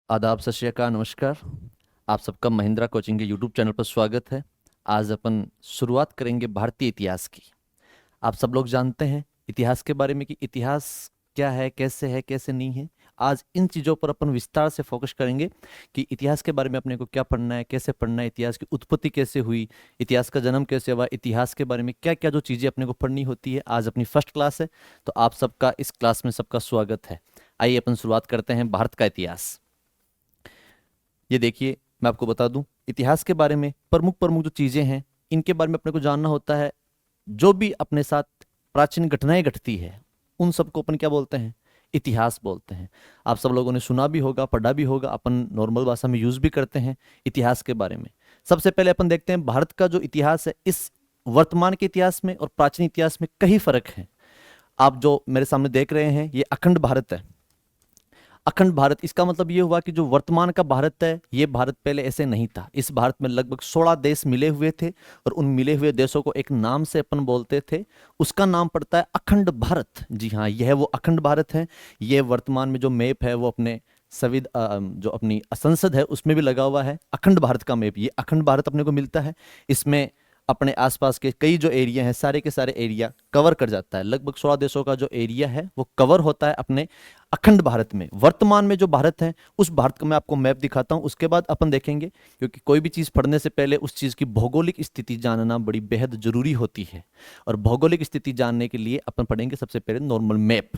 आदाब, सत श्री अकाल, नमस्कार। आप सबका महिंद्रा कोचिंग के यूट्यूब चैनल पर स्वागत है। आज अपन शुरुआत करेंगे भारतीय इतिहास की। आप सब लोग जानते हैं इतिहास के बारे में कि इतिहास क्या है, कैसे नहीं है। आज इन चीज़ों पर अपन विस्तार से फोकस करेंगे कि इतिहास के बारे में अपने को क्या पढ़ना है, कैसे पढ़ना है, इतिहास की उत्पत्ति कैसे हुई, इतिहास का जन्म कैसे हुआ, इतिहास के बारे में क्या क्या जो चीज़ें अपने को पढ़नी होती है। आज अपनी फर्स्ट क्लास है, तो आप सबका इस क्लास में सबका स्वागत है। आइए अपन शुरुआत करते हैं भारत का इतिहास। ये देखिए, मैं आपको बता दूं इतिहास के बारे में प्रमुख प्रमुख जो चीजें हैं, इनके बारे में अपने को जानना होता है। जो भी अपने साथ प्राचीन घटनाएं घटती है, उन सबको अपन क्या बोलते हैं? इतिहास बोलते हैं। आप सब लोगों ने सुना भी होगा, पढ़ा भी होगा, अपन नॉर्मल भाषा में यूज भी करते हैं इतिहास के बारे में। सबसे पहले अपन देखते हैं भारत का जो इतिहास है, इस वर्तमान के इतिहास में और प्राचीन इतिहास में कई फर्क हैं। आप जो मेरे सामने देख रहे हैं, ये अखंड भारत है। अखंड भारत, इसका मतलब ये हुआ कि जो वर्तमान का भारत है, ये भारत पहले ऐसे नहीं था। इस भारत में लगभग 16 देश मिले हुए थे, और उन मिले हुए देशों को एक नाम से अपन बोलते थे। उसका नाम पड़ता है अखंड भारत। जी हाँ, यह वो अखंड भारत है। ये वर्तमान में जो मैप है वो अपने जो अपनी संसद है उसमें भी लगा हुआ है, अखंड भारत का मैप। ये अखंड भारत अपने को मिलता है। इसमें अपने आसपास के कई जो एरिया हैं, सारे के सारे एरिया कवर कर जाता है। लगभग 16 देशों का जो एरिया है वो कवर होता है अपने अखंड भारत में। वर्तमान में जो भारत है, उस भारत का मैं आपको मैप दिखाता हूं, उसके बाद अपन देखेंगे। क्योंकि कोई भी चीज पढ़ने से पहले उस चीज की भौगोलिक स्थिति जानना बड़ी बेहद जरूरी होती है। और भौगोलिक स्थिति जानने के लिए अपन पढ़ेंगे सबसे पहले नॉर्मल मैप।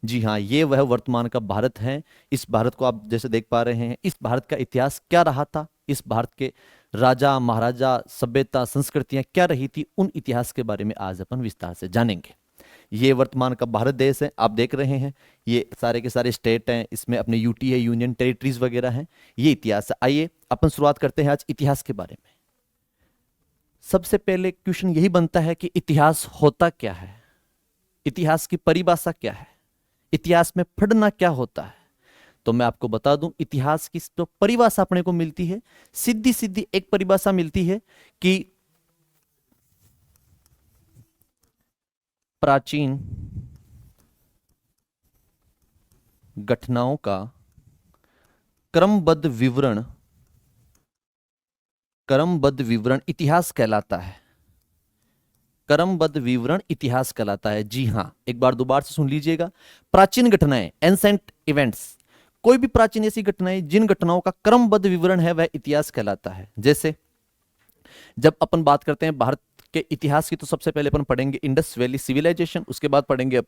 जी हाँ, ये वह वर्तमान का भारत है। इस भारत को आप जैसे देख पा रहे हैं, इस भारत का इतिहास क्या रहा था, इस भारत के राजा महाराजा, सभ्यता, संस्कृतियां क्या रही थी, उन इतिहास के बारे में आज अपन विस्तार से जानेंगे। ये वर्तमान का भारत देश है, आप देख रहे हैं। ये सारे के सारे स्टेट हैं, इसमें अपने यूटी है, यूनियन टेरिटरीज वगैरह हैं। ये इतिहास है। आइए अपन शुरुआत करते हैं आज इतिहास के बारे में। सबसे पहले क्वेश्चन यही बनता है कि इतिहास होता क्या है, इतिहास की परिभाषा क्या है, इतिहास में पढ़ना क्या होता है। तो मैं आपको बता दूं, इतिहास की जो परिभाषा अपने को मिलती है, सीधी सीधी एक परिभाषा मिलती है कि प्राचीन घटनाओं का क्रमबद्ध विवरण, क्रमबद्ध विवरण इतिहास कहलाता है। क्रमबद्ध विवरण इतिहास कहलाता है। जी हां, एक बार दोबारा से सुन लीजिएगा। प्राचीन घटनाएं, एंसेंट इवेंट्स, कोई भी प्राचीन ऐसी घटनाएं जिन घटनाओं का क्रमबद्ध विवरण है, वह इतिहास कहलाता है। जैसे जब अपन बात करते हैं भारत के इतिहास की, तो सबसे पहले अपन पढ़ेंगे इंडस वैली सिविलाइजेशन, उसके बाद पढ़ेंगे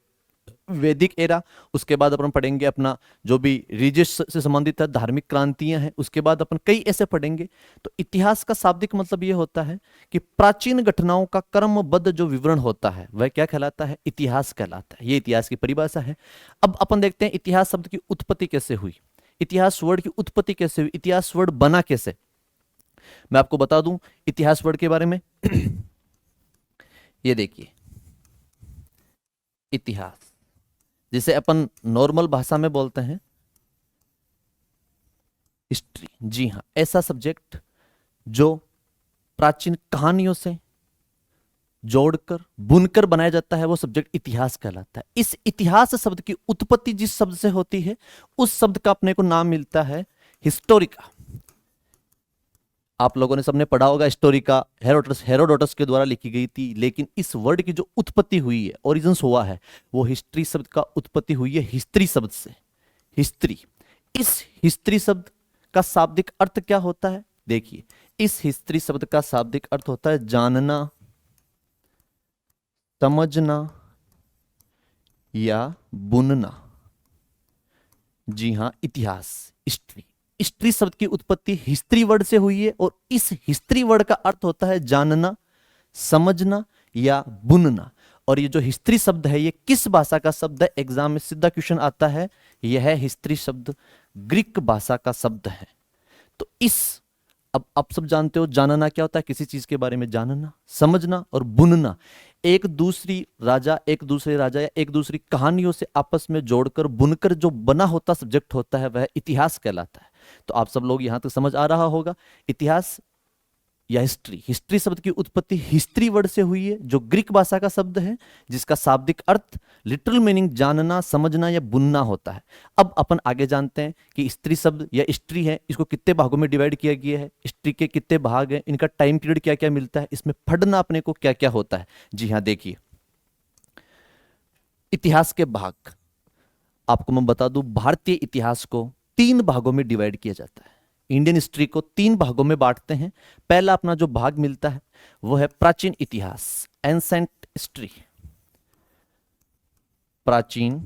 वैदिक एरा, उसके बाद अपन पढ़ेंगे अपना जो भी रिलीजियस से संबंधित है, धार्मिक क्रांतियां हैं, उसके बाद अपन कई ऐसे पढ़ेंगे। तो इतिहास का शाब्दिक मतलब यह होता है कि प्राचीन घटनाओं का क्रमबद्ध जो विवरण होता है, वह क्या कहलाता है? इतिहास कहलाता है। यह इतिहास की परिभाषा है। अब अपन देखते हैं इतिहास शब्द की उत्पत्ति कैसे हुई, इतिहास वर्ड की उत्पत्ति कैसे हुई, इतिहास वर्ड बना कैसे। मैं आपको बता दूं इतिहास वर्ड के बारे में। ये देखिए, इतिहास जिसे अपन नॉर्मल भाषा में बोलते हैं हिस्ट्री। जी हाँ, ऐसा सब्जेक्ट जो प्राचीन कहानियों से जोड़कर बुनकर बनाया जाता है, वो सब्जेक्ट इतिहास कहलाता है। इस इतिहास शब्द की उत्पत्ति जिस शब्द से होती है, उस शब्द का अपने को नाम मिलता है हिस्टोरिका। आप लोगों ने सबने पढ़ा होगा हिस्टोरिका, हेरोडोटस के द्वारा लिखी गई थी। लेकिन इस वर्ड की जो उत्पत्ति हुई है, ओरिजिन्स हुआ है, वो हिस्ट्री शब्द का उत्पत्ति हुई है हिस्ट्री शब्द से। हिस्ट्री, इस हिस्ट्री शब्द का शाब्दिक अर्थ क्या होता है? देखिए, इस हिस्ट्री शब्द का शाब्दिक अर्थ होता है जानना, समझना या बुनना। जी हां, इतिहास, हिस्ट्री। हिस्ट्री शब्द की उत्पत्ति हिस्ट्री वर्ड से हुई है, और इस हिस्ट्री वर्ड का अर्थ होता है जानना, समझना या बुनना। और ये जो हिस्ट्री शब्द है, ये किस भाषा का शब्द है? एग्जाम में सीधा क्वेश्चन आता है। यह हिस्ट्री शब्द ग्रीक भाषा का शब्द है। तो इस, अब आप सब जानते हो जानना क्या होता है, किसी चीज के बारे में जानना, समझना और बुनना। एक दूसरे राजा या एक दूसरी कहानियों से आपस में जोड़कर बुनकर जो बना होता सब्जेक्ट होता है, वह इतिहास कहलाता है। तो आप सब लोग यहां तक समझ आ रहा होगा। इतिहास या हिस्ट्री। हिस्ट्री शब्द की उत्पत्ति हिस्ट्री वर्ड से हुई है, जो ग्रीक भाषा का शब्द है, जिसका शाब्दिक अर्थ लिटरल मीनिंग जानना, समझना या बुनना होता है। अब अपन आगे जानते हैं कि स्त्री शब्द या स्त्री है, इसको कितने भागों में डिवाइड किया गया है, स्त्री के कितने भाग हैं, इनका टाइम पीरियड क्या क्या मिलता है, इसमें पढ़ना अपने को क्या क्या होता है। जी हाँ, देखिए इतिहास के भाग आपको मैं बता दूं, भारतीय इतिहास को 3 भागों में डिवाइड किया जाता है। इंडियन हिस्ट्री को 3 भागों में बांटते हैं। पहला अपना जो भाग मिलता है वो है प्राचीन इतिहास, एंसेंट हिस्ट्री, प्राचीन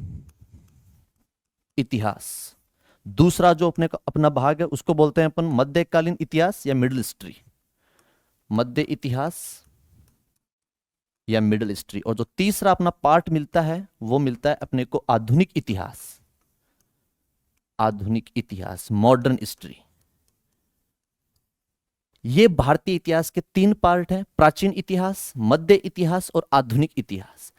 इतिहास। दूसरा जो अपने का अपना भाग है उसको बोलते हैं अपन मध्यकालीन इतिहास या मिडिल हिस्ट्री, मध्य इतिहास या मिडिल हिस्ट्री। और जो तीसरा अपना पार्ट मिलता है वो मिलता है अपने को आधुनिक इतिहास, आधुनिक इतिहास, मॉडर्न हिस्ट्री। ये भारतीय इतिहास के 3 पार्ट हैं, प्राचीन इतिहास, मध्य इतिहास और आधुनिक इतिहास।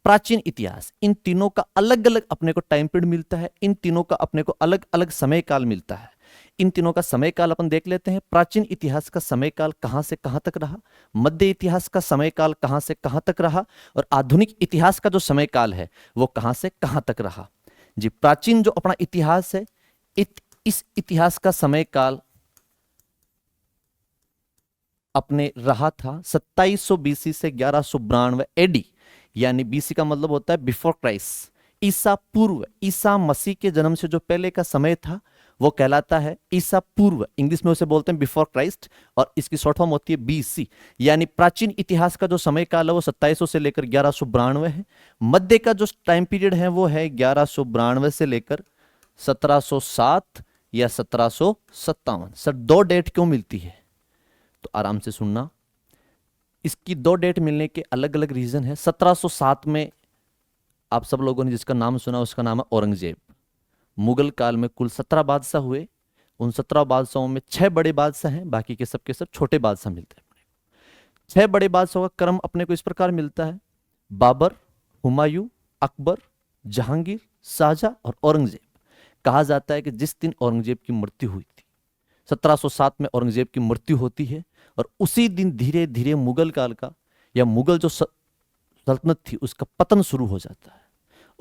प्राचीन इतिहास, इन तीनों का अलग अलग अपने को टाइम पीरियड मिलता है, इन तीनों का अपने को अलग अलग समय काल मिलता है। इन तीनों का समय काल अपन देख लेते हैं। प्राचीन इतिहास का समय काल कहां से कहां तक रहा, मध्य इतिहास का समय काल कहां से कहां तक रहा, और आधुनिक इतिहास का जो समय काल है वो कहां से कहां तक रहा। जी, प्राचीन जो अपना इतिहास है, इस इतिहास का समय काल अपने रहा था 2700 बीसी से 1192 एडी, यानी बीसी का मतलब होता है बिफोर क्राइस्ट, ईसा पूर्व, ईसा मसीह के जन्म से जो पहले का समय था वो कहलाता है ईसा पूर्व। इंग्लिश में उसे बोलते हैं बिफोर क्राइस्ट, और इसकी शॉर्ट फॉर्म होती है बीसी। यानी प्राचीन इतिहास का जो समय काल है वो 2700 से लेकर 1192 है। मध्य का जो टाइम पीरियड है वो है 1192 से लेकर 1707 या 1757। सर 2 डेट क्यों मिलती है? तो आराम से सुनना, इसकी 2 डेट मिलने के अलग अलग रीजन है। 1707 में आप सब लोगों ने जिसका नाम सुना उसका नाम है औरंगजेब। मुगल काल में कुल 17 बादशाह हुए, उन 17 बादशाहों में 6 बड़े बादशाह हैं, बाकी के सब छोटे बादशाह मिलते हैं। 6 बड़े बादशाहों का क्रम अपने को इस प्रकार मिलता है: बाबर, हुमायूं, अकबर, जहांगीर, शाहजहां और औरंगजेब। कहा जाता है कि जिस दिन औरंगजेब की मृत्यु हुई थी, 1707 में औरंगजेब की मृत्यु होती है, और उसी दिन धीरे धीरे मुगल काल का या मुगल जो सल्तनत थी उसका पतन शुरू हो जाता है।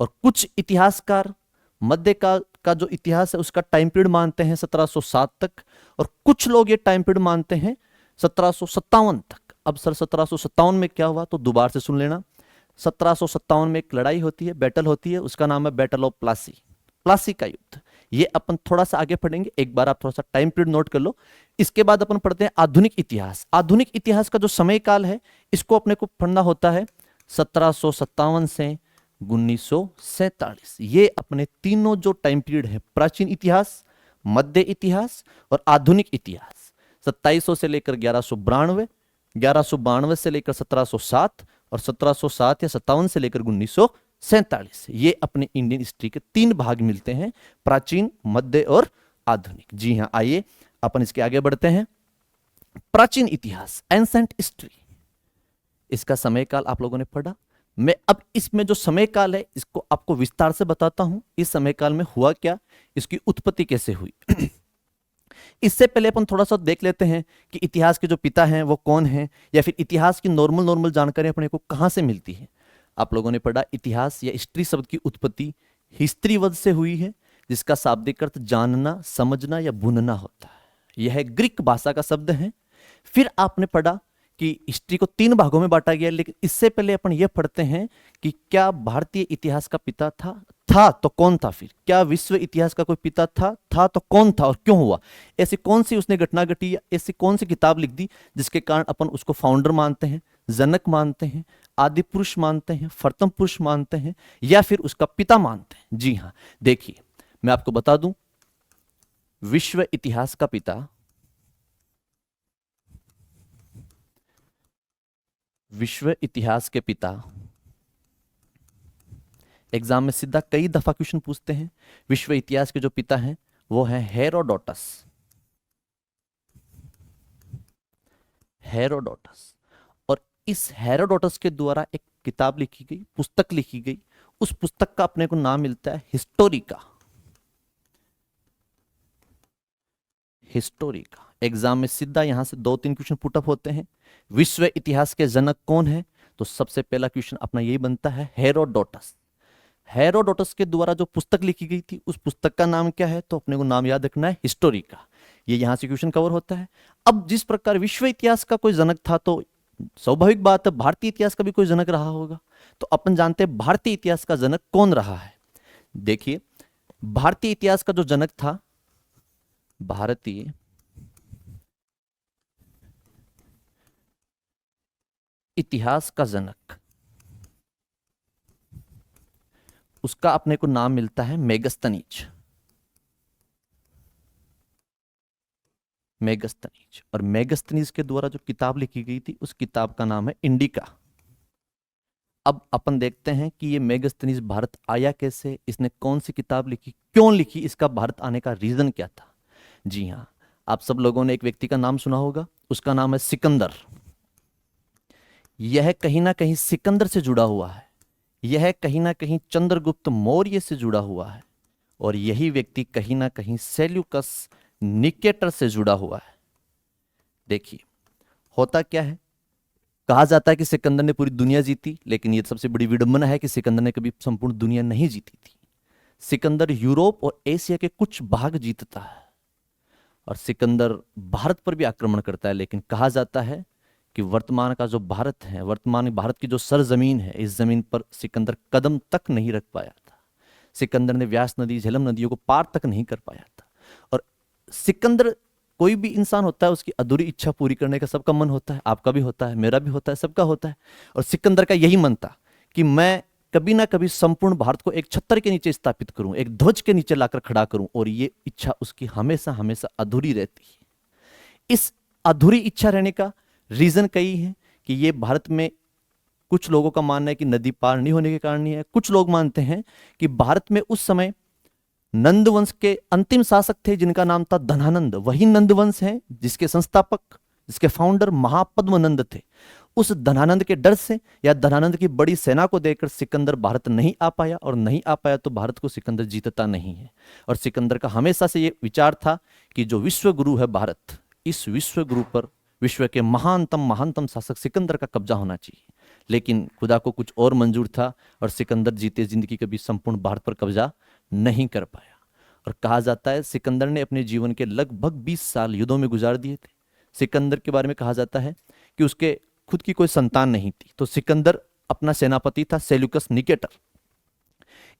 और कुछ इतिहासकार मध्यकाल का जो इतिहास है उसका टाइम पीरियड मानते हैं 1707 तक, और कुछ लोग ये टाइम पीरियड मानते हैं 1757 तक। अब सर 1757 में क्या हुआ, तो दोबारा से सुन लेना। 1757 में एक लड़ाई होती है, बैटल होती है, उसका नाम है बैटल ऑफ प्लासी, प्लासी का युद्ध। ये अपन थोड़ा सा आगे पढ़ेंगे, एक बार आप थोड़ा सा टाइम पीरियड नोट कर लो। इसके बाद अपन पढ़ते हैं आधुनिक इतिहास। आधुनिक इतिहास का जो समय काल है इसको अपने को पढ़ना होता है 1757 से 1947। ये अपने तीनों जो टाइम पीरियड है, प्राचीन इतिहास, मध्य इतिहास और आधुनिक इतिहास, 2700 से लेकर 1192, 1192 से लेकर 1707 और 1707 या 57 से लेकर 1947। ये अपने इंडियन हिस्ट्री के 3 भाग मिलते हैं, प्राचीन, मध्य और आधुनिक। जी हाँ, आइए अपन इसके आगे बढ़ते हैं। प्राचीन इतिहास, एंसेंट हिस्ट्री, इसका समय काल आप लोगों ने पढ़ा। मैं अब इसमें जो समय काल है इसको आपको विस्तार से बताता हूं। इस समय काल में हुआ क्या, इसकी उत्पत्ति कैसे हुई। इससे पहले अपन थोड़ा सा देख लेते हैं कि इतिहास के जो पिता हैं वो कौन हैं, या फिर इतिहास की नॉर्मल जानकारी अपने को कहां से मिलती है। आप लोगों ने पढ़ा इतिहास या हिस्ट्री शब्द की उत्पत्ति हिस्ट्री वध से हुई है, जिसका शाब्दिक अर्थ जानना, समझना या बुनना होता है। यह ग्रीक भाषा का शब्द है। फिर आपने पढ़ा कि हिस्ट्री को 3 भागों में बांटा गया, लेकिन इससे पहले अपन यह पढ़ते हैं कि क्या भारतीय इतिहास का पिता था तो कौन था। फिर क्या विश्व इतिहास का कोई पिता था तो कौन था और क्यों हुआ। ऐसी कौन सी उसने घटना घटी, या ऐसी कौन सी किताब लिख दी जिसके कारण अपन उसको फाउंडर मानते हैं, जनक मानते हैं, आदि पुरुष मानते हैं, प्रथम पुरुष मानते हैं, या फिर उसका पिता मानते हैं। जी हाँ, देखिए मैं आपको बता दूं, विश्व इतिहास का पिता, विश्व इतिहास के पिता, एग्जाम में सीधा कई दफा क्वेश्चन पूछते हैं। विश्व इतिहास के जो पिता हैं वो हैं हेरोडोटस। हेरोडोटस। और इस हेरोडोटस के द्वारा एक किताब लिखी गई, पुस्तक लिखी गई। उस पुस्तक का अपने को नाम मिलता है हिस्टोरिका। हिस्टोरी का। एग्जाम में सीधा यहां से 2-3 क्वेश्चन पुटअप होते हैं। विश्व इतिहास के जनक कौन है? तो सबसे पहला क्वेश्चन अपना यही बनता है, हेरोडोटस। हेरोडोटस के द्वारा जो पुस्तक लिखी गई थी उस पुस्तक का नाम क्या है? तो अपने को नाम याद रखना है, हिस्टोरी का। ये यहां से क्वेश्चन कवर होता है। अब जिस प्रकार विश्व इतिहास का कोई जनक था, तो स्वाभाविक बात है भारतीय इतिहास का भी कोई जनक रहा होगा। तो अपन जानते हैं भारतीय इतिहास का जनक कौन रहा है। देखिए, भारतीय इतिहास का जो जनक था, भारतीय इतिहास का जनक, उसका अपने को नाम मिलता है मेगस्तनीज। मेगस्तनीज। और मेगस्तनीज के द्वारा जो किताब लिखी गई थी उस किताब का नाम है इंडिका। अब अपन देखते हैं कि ये मेगस्तनीज भारत आया कैसे, इसने कौन सी किताब लिखी, क्यों लिखी, इसका भारत आने का रीजन क्या था। जी हाँ, आप सब लोगों ने एक व्यक्ति का नाम सुना होगा, उसका नाम है सिकंदर। यह कहीं ना कहीं सिकंदर से जुड़ा हुआ है, यह कहीं ना कहीं चंद्रगुप्त मौर्य से जुड़ा हुआ है, और यही व्यक्ति कहीं ना कहीं सेल्यूकस निकेटर से जुड़ा हुआ है। देखिए, होता क्या है, कहा जाता है कि सिकंदर ने पूरी दुनिया जीती, लेकिन यह सबसे बड़ी विडंबना है कि सिकंदर ने कभी संपूर्ण दुनिया नहीं जीती थी। सिकंदर यूरोप और एशिया के कुछ भाग जीतता है, और सिकंदर भारत पर भी आक्रमण करता है। लेकिन कहा जाता है कि वर्तमान का जो भारत है, वर्तमान भारत की जो सरजमीन है, इस जमीन पर सिकंदर कदम तक नहीं रख पाया था। सिकंदर ने व्यास नदी, झेलम नदियों को पार तक नहीं कर पाया था। और सिकंदर, कोई भी इंसान होता है, उसकी अधूरी इच्छा पूरी करने का सबका मन होता है, आपका भी होता है, मेरा भी होता है, सबका होता है। और सिकंदर का यही मन था कि मैं कभी ना कभी संपूर्ण भारत को एक छत्र के नीचे स्थापित करूं, एक ध्वज के नीचे लाकर खड़ा करूं, और ये इच्छा उसकी हमेशा हमेशा अधूरी रहती है। इस अधूरी इच्छा रहने का रीजन कई है कि ये भारत में, कुछ लोगों का मानना है कि नदी पार नहीं होने के कारण ही है। कुछ लोग मानते हैं कि भारत में उस समय नंद वंश के अंतिम शासक थे जिनका नाम था धनानंद। वही नंद वंश है जिसके संस्थापक, जिसके फाउंडर महापद्मनंद थे। उस धनानंद के डर से या धनानंद की बड़ी सेना को देखकर सिकंदर भारत नहीं आ पाया, और नहीं आ पाया तो भारत को सिकंदर जीतता नहीं है। और सिकंदर का हमेशा से ये विचार था कि जो विश्व गुरु है भारत, इस विश्व गुरु पर विश्व के महानतम शासक सिकंदर का कब्जा होना चाहिए। लेकिन खुदा को कुछ और मंजूर था, और सिकंदर जीते जिंदगी कभी संपूर्ण भारत पर कब्जा नहीं कर पाया। और कहा जाता है सिकंदर ने अपने जीवन के लगभग 20 साल युद्धों में गुजार दिए थे। सिकंदर के बारे में कहा जाता है कि उसके खुद की कोई संतान नहीं थी, तो सिकंदर अपना सेनापति था सेल्यूकस निकेटर।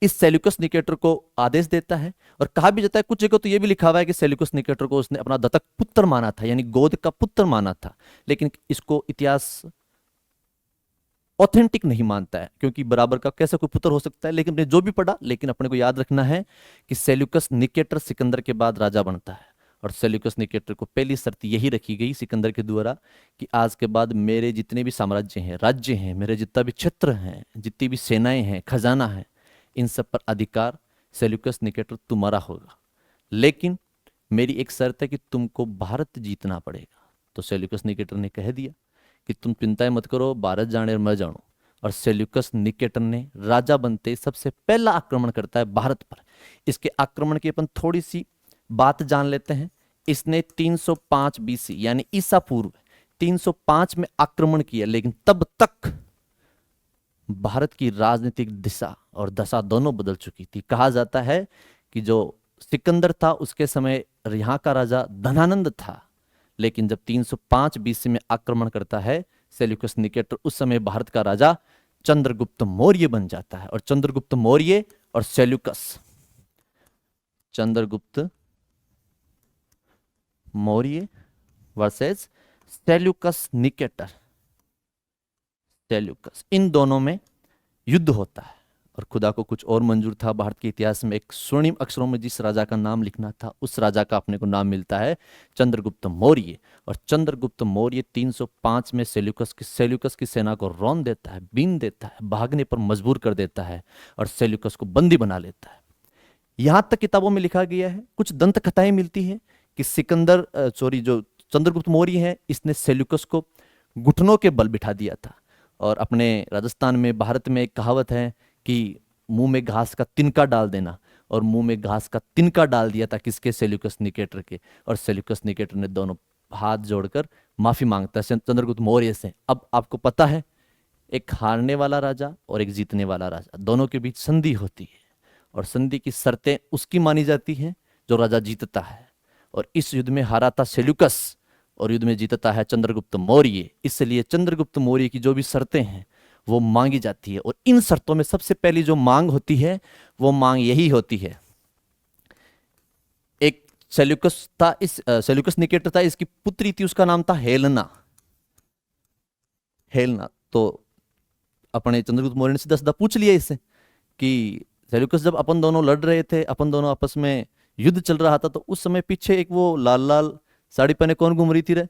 इस सेल्यूकस निकेटर को आदेश देता है, और कहा भी जाता है, कुछ जगह तो यह भी लिखा हुआ है कि सेल्यूकस निकेटर को उसने अपना दत्तक पुत्र माना था, यानी गोद का पुत्र माना था। लेकिन इसको इतिहास ऑथेंटिक नहीं मानता है, क्योंकि बराबर का कैसे कोई पुत्र हो सकता है। लेकिन अपने जो भी पढ़ा, लेकिन अपने को याद रखना है कि सेल्यूकस निकेटर सिकंदर के बाद राजा बनता है। और सेल्यूकस निकेटर को पहली शर्त यही रखी गई सिकंदर के द्वारा कि आज के बाद मेरे जितने भी साम्राज्य हैं, राज्य हैं, मेरे जितना भी क्षेत्र हैं, जितनी भी सेनाएं हैं, खजाना है, इन सब पर अधिकार सेल्यूकस निकेटर तुम्हारा होगा। लेकिन मेरी एक शर्त है कि तुमको भारत जीतना पड़ेगा। तो सेल्यूकस निकेटर ने कह दिया कि तुम चिंता मत करो, भारत जाने और मैं जानू। और सेल्यूकस निकेटर ने राजा बनते सबसे पहला आक्रमण करता है भारत पर। इसके आक्रमण की अपन थोड़ी सी बात जान लेते हैं। इसने 305 बीसी यानी ईसा पूर्व 305 में आक्रमण किया, लेकिन तब तक भारत की राजनीतिक दिशा और दशा दोनों बदल चुकी थी। कहा जाता है कि जो सिकंदर था उसके समय यहाँ का राजा धनानंद था, लेकिन जब 305 बीसी में आक्रमण करता है सेल्यूकस निकेटर, उस समय भारत का राजा चंद्रगुप्त मौर्य बन जाता है। और चंद्रगुप्त मौर्य और Seleucus, Chandragupta Maurya versus Seleucus Nicator, Seleucus, इन दोनों में युद्ध होता है। और खुदा को कुछ और मंजूर था। भारत के इतिहास में एक स्वर्णिम अक्षरों में जिस राजा का नाम लिखना था, उस राजा का अपने को नाम मिलता है चंद्रगुप्त मौर्य। और चंद्रगुप्त मौर्य 305 में सेल्यूकस की सेना को रौंद देता है, बीन देता है, भागने पर मजबूर कर देता है, और सेल्यूकस को बंदी बना लेता है। यहां तक किताबों में लिखा गया है, कुछ दंत कथाएं मिलती है कि जो चंद्रगुप्त मौर्य है, इसने सेल्यूकस को घुटनों के बल बिठा दिया था। और अपने राजस्थान में, भारत में एक कहावत है कि मुंह में घास का तिनका डाल देना। और मुंह में घास का तिनका डाल दिया था किसके, सेल्यूकस निकेटर के। और सेल्यूकस निकेटर ने दोनों हाथ जोड़कर माफी मांगता है चंद्रगुप्त मौर्य से। अब आपको पता है, एक हारने वाला राजा और एक जीतने वाला राजा, दोनों के बीच संधि होती है, और संधि की शर्तें उसकी मानी जाती हैं जो राजा जीतता है। और इस युद्ध में हारा था सेल्यूकस और युद्ध में जीतता है चंद्रगुप्त मौर्य। इसलिए चंद्रगुप्त मौर्य की जो भी शर्तें हैं वो मांगी जाती है। और इन शर्तों में सबसे पहली जो मांग होती है वो मांग यही होती है, एक सेल्यूकस था, इस सेल्यूकस निकेटर था, इसकी पुत्री थी, उसका नाम था हेलना। हेलना तो अपने चंद्रगुप्त मौर्य ने सीधा सीधा पूछ लिया इससे कि सेल्यूकस, जब अपन दोनों लड़ रहे थे, अपन दोनों आपस में युद्ध चल रहा था, तो उस समय पीछे एक वो लाल लाल साड़ी पहने कौन घूम रही थी रे?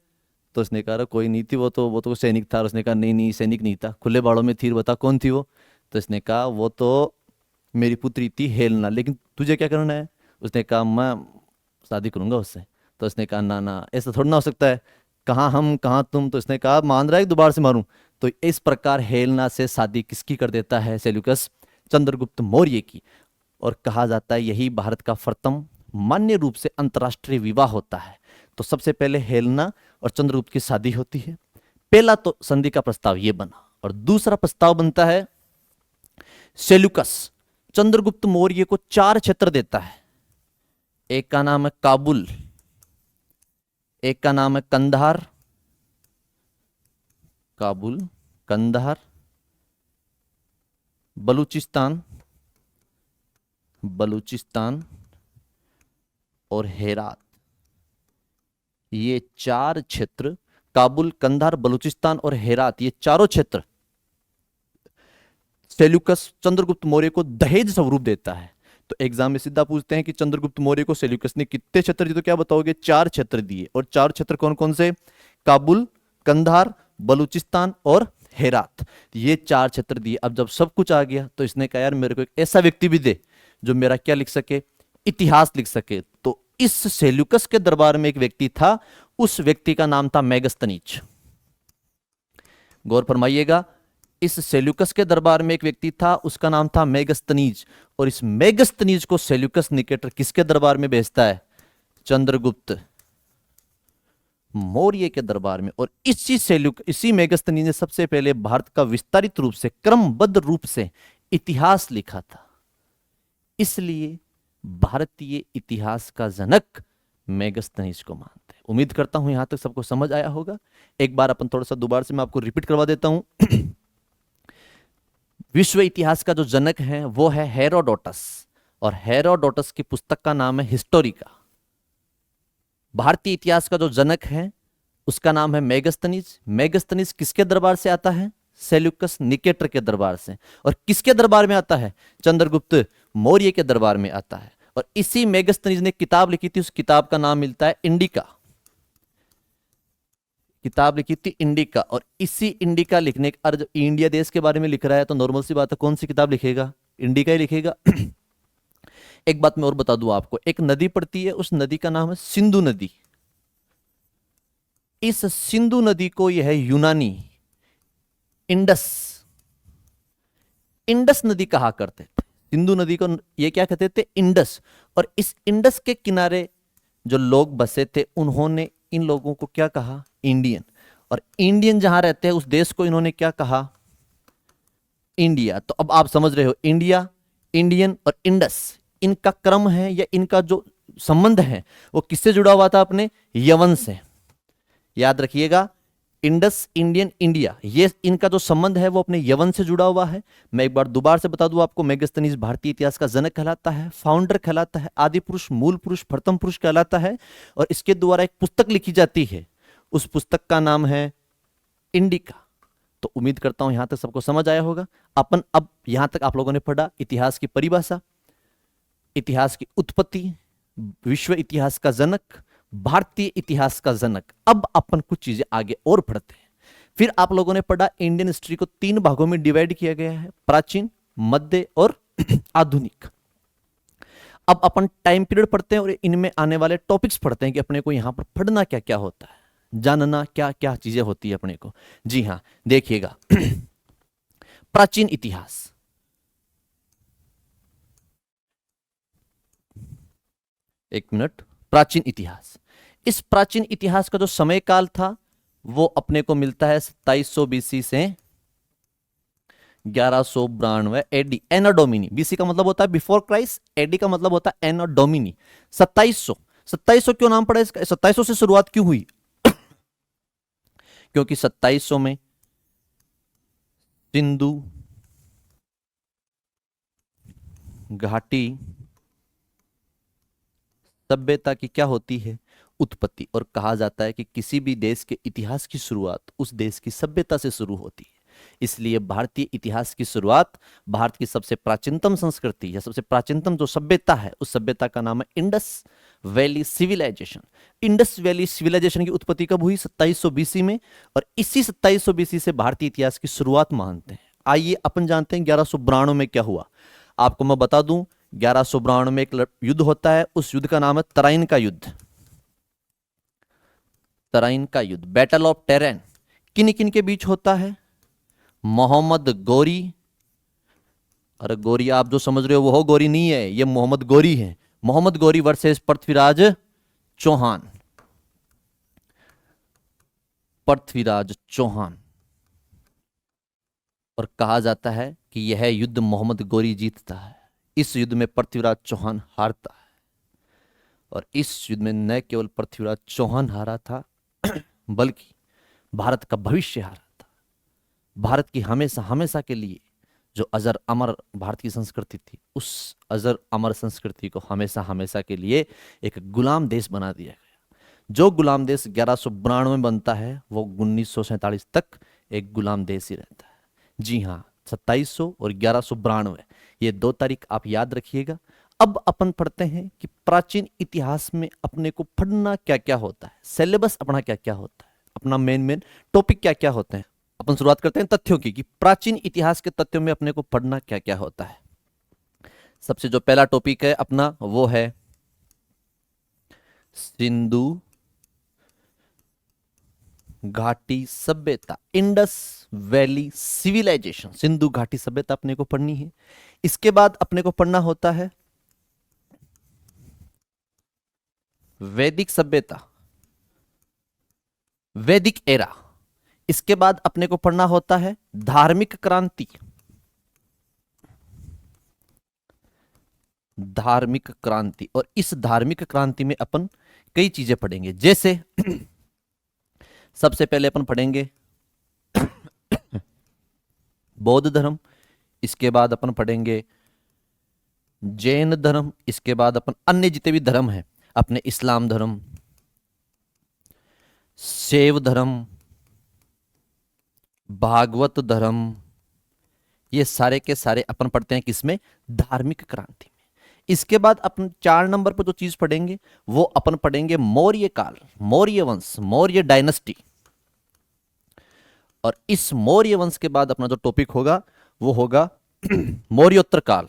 तो उसने कहा कोई नहीं थी, वो तो सैनिक था। और उसने कहा नहीं नहीं, सैनिक नहीं था, खुले बाड़ों में थी, बता कौन थी वो? तो इसने कहा वो तो मेरी पुत्री थी हेलना, लेकिन तुझे क्या करना है? उसने कहा मैं शादी करूंगा उससे। तो उसने कहा ना ना, ऐसा थोड़ा ना हो सकता है, कहाँ हम कहाँ तुम। तो इसने कहा मान रहा है दोबारा से मारूं? तो इस प्रकार हेलना से शादी किसकी कर देता है सेल्यूकस? चंद्रगुप्त मौर्य की। और कहा जाता है यही भारत का प्रथम मान्य रूप से अंतर्राष्ट्रीय विवाह होता है। तो सबसे पहले हेलना और चंद्रगुप्त की शादी होती है। पहला तो संधि का प्रस्ताव ये बना, और दूसरा प्रस्ताव बनता है सेल्यूकस चंद्रगुप्त मौर्य को 4 क्षेत्र देता है। एक का नाम है काबुल, एक का नाम है कंधार, काबुल, कंधार, बलूचिस्तान, बलूचिस्तान और हेरात। ये 4 क्षेत्र, काबुल, कंधार, बलूचिस्तान और हेरात, ये चारों क्षेत्र सेल्यूकस चंद्रगुप्त मौर्य को दहेज स्वरूप देता है। तो एग्जाम में सीधा पूछते हैं कि चंद्रगुप्त मौर्य को सेल्यूकस ने कितने क्षेत्र दिए? तो क्या बताओगे? 4 क्षेत्र दिए। और 4 क्षेत्र कौन कौन से? काबुल, कंधार, बलूचिस्तान और हेरात, ये 4 क्षेत्र दिए। अब जब सब कुछ आ गया तो इसने कहा यार मेरे को एक ऐसा व्यक्ति भी दे जो मेरा क्या लिख सके, इतिहास लिख सके। तो इस सेल्यूकस के दरबार में एक व्यक्ति था, उस व्यक्ति का नाम था मेगस्तनीज। गौर फरमाइएगा, इस सेल्यूकस के दरबार में एक व्यक्ति था, उसका नाम था मेगस्तनीज। और इस मेगस्तनीज को सेल्यूकस निकेटर किसके दरबार में भेजता है? चंद्रगुप्त मौर्य के दरबार में। और इसी मेगस्तनीज ने सबसे पहले भारत का विस्तारित रूप से, क्रमबद्ध रूप से इतिहास लिखा था। इसलिए भारतीय इतिहास का जनक मेगस्तनीज को मानते हैं। उम्मीद करता हूं यहां तक सबको समझ आया होगा। एक बार अपन थोड़ा सा दोबारा से मैं आपको रिपीट करवा देता हूं। विश्व इतिहास का जो जनक है वो है हेरोडोटस, और हेरोडोटस की पुस्तक का नाम है हिस्टोरिका। भारतीय इतिहास का जो जनक है उसका नाम है मेगस्तनीज। मेगस्तनीज किसके दरबार से आता है? सेल्यूकस निकेटर के दरबार से। और किसके दरबार में आता है? चंद्रगुप्त मौर्य के दरबार में आता है। और इसी मेगस्तनीज ने किताब लिखी थी, उस किताब का नाम मिलता है इंडिका। किताब लिखी थी इंडिका। और इसी इंडिका लिखने का अर्थ, इंडिया देश के बारे में लिख रहा है तो नॉर्मल सी बात है, कौन सी किताब लिखेगा? इंडिका ही लिखेगा। एक बात मैं और बता दूं आपको, एक नदी पड़ती है, उस नदी का नाम है सिंधु नदी। इस सिंधु नदी को यह यूनानी इंडस इंडस नदी कहा करते थे। सिंधु नदी को ये क्या कहते थे? इंडस। और इस इंडस के किनारे जो लोग बसे थे उन्होंने इन लोगों को क्या कहा? इंडियन। और इंडियन जहां रहते हैं उस देश को इन्होंने क्या कहा? इंडिया। तो अब आप समझ रहे हो, इंडिया, इंडियन और इंडस, इनका क्रम है या इनका जो संबंध है वो किससे जुड़ा हुआ था? अपने यवन से। याद रखिएगा, इंडस, इंडियन, इंडिया, ये इनका जो संबंध है वो अपने यवन से जुड़ा हुआ है। मैं एक बार दोबारा से बता दूं आपको, मेगस्तनीज भारतीय इतिहास का जनक कहलाता है, फाउंडर कहलाता है, आदि पुरुष, मूल पुरुष, प्रथम पुरुष कहलाता है। और इसके द्वारा एक पुस्तक लिखी जाती है, उस पुस्तक का नाम है इंडिका। तो उम्मीद करता हूं यहां तक सबको समझ आया होगा। अपन अब यहां तक आप लोगों ने पढ़ा इतिहास की परिभाषा, इतिहास की उत्पत्ति, विश्व इतिहास का जनक, भारतीय इतिहास का जनक। अब अपन कुछ चीजें आगे और पढ़ते हैं। फिर आप लोगों ने पढ़ा इंडियन हिस्ट्री को 3 भागों में डिवाइड किया गया है, प्राचीन, मध्य और आधुनिक। अब अपन टाइम पीरियड पढ़ते हैं और इनमें आने वाले टॉपिक्स पढ़ते हैं कि अपने को यहां पर पढ़ना क्या क्या होता है, जानना क्या क्या चीजें होती है अपने को। जी हां, देखिएगा। प्राचीन इतिहास, एक मिनट, प्राचीन इतिहास। इस प्राचीन इतिहास का जो समय काल था वो अपने को मिलता है 2700 बीसी से 1192 एडी, एना डोमिनी। बीसी का मतलब होता है बिफोर क्राइस्ट, एडी का मतलब होता है एना डोमिनी। 2700, 2700 क्यों नाम पड़ा इसका, 2700 से शुरुआत क्यों हुई? क्योंकि 2700 में सिंधु घाटी सभ्यता की क्या होती है, उत्पत्ति। और कहा जाता है कि किसी भी देश के इतिहास की शुरुआत उस देश की सभ्यता से शुरू होती है। इसलिए भारतीय इतिहास की शुरुआत भारत की सबसे प्राचीनतम संस्कृति या सबसे प्राचीनतम जो सभ्यता है उस सभ्यता का नाम है Indus valley civilisation. Indus valley civilisation की उत्पत्ति कब हुई? 2700 बीसी में। और इसी 2700 बीसी से भारतीय इतिहास की शुरुआत मानते हैं। आइए अपन जानते हैं 1192 में क्या हुआ। आपको मैं बता दूं, 1192 में एक युद्ध होता है, उस युद्ध का नाम है तराइन का युद्ध। तराइन का युद्ध, बैटल ऑफ टेरेन। किन किन के बीच होता है? मोहम्मद गोरी, अरे गोरी आप जो समझ रहे हो वो हो गोरी नहीं है, ये मोहम्मद गोरी है। मोहम्मद गोरी वर्सेस पृथ्वीराज चौहान। पृथ्वीराज चौहान। और कहा जाता है कि यह युद्ध मोहम्मद गोरी जीतता है। इस युद्ध में पृथ्वीराज चौहान हारता है। और इस युद्ध में न केवल पृथ्वीराज चौहान हारा था बल्कि भारत का भविष्य हारा था। भारत की हमेशा हमेशा के लिए जो अजर अमर भारत की संस्कृति थी, उस अजर अमर संस्कृति को हमेशा हमेशा के लिए एक गुलाम देश बना दिया गया। जो गुलाम देश 1192 में बनता है वो 1947 तक एक गुलाम देश ही रहता है। जी हाँ, 2700 और 1192 ये 2 तारीख आप याद रखिएगा। अब अपन पढ़ते हैं कि प्राचीन इतिहास में अपने को पढ़ना क्या क्या होता है, सिलेबस अपना क्या क्या होता है, अपना मेन टॉपिक क्या क्या होते हैं। अपन शुरुआत करते हैं तथ्यों की, कि प्राचीन इतिहास के तथ्यों में अपने को पढ़ना क्या क्या होता है। सबसे जो पहला टॉपिक है अपना वो है सिंधु घाटी सभ्यता, इंडस वैली सिविलाइजेशन। सिंधु घाटी सभ्यता अपने को पढ़नी है। इसके बाद अपने को पढ़ना होता है वैदिक सभ्यता, वैदिक एरा। इसके बाद अपने को पढ़ना होता है धार्मिक क्रांति, धार्मिक क्रांति। और इस धार्मिक क्रांति में अपन कई चीजें पढ़ेंगे, जैसे सबसे पहले अपन पढ़ेंगे बौद्ध धर्म। इसके बाद अपन पढ़ेंगे जैन धर्म। इसके बाद अपन अन्य जितने भी धर्म हैं अपने, इस्लाम धर्म, शैव धर्म, भागवत धर्म, ये सारे के सारे अपन पढ़ते हैं किसमें? धार्मिक क्रांति में। इसके बाद अपन 4 नंबर पर जो चीज पढ़ेंगे वो अपन पढ़ेंगे मौर्य काल, मौर्य वंश, मौर्य डायनेस्टी। और इस मौर्य वंश के बाद अपना जो टॉपिक होगा वो होगा मौर्योत्तर काल।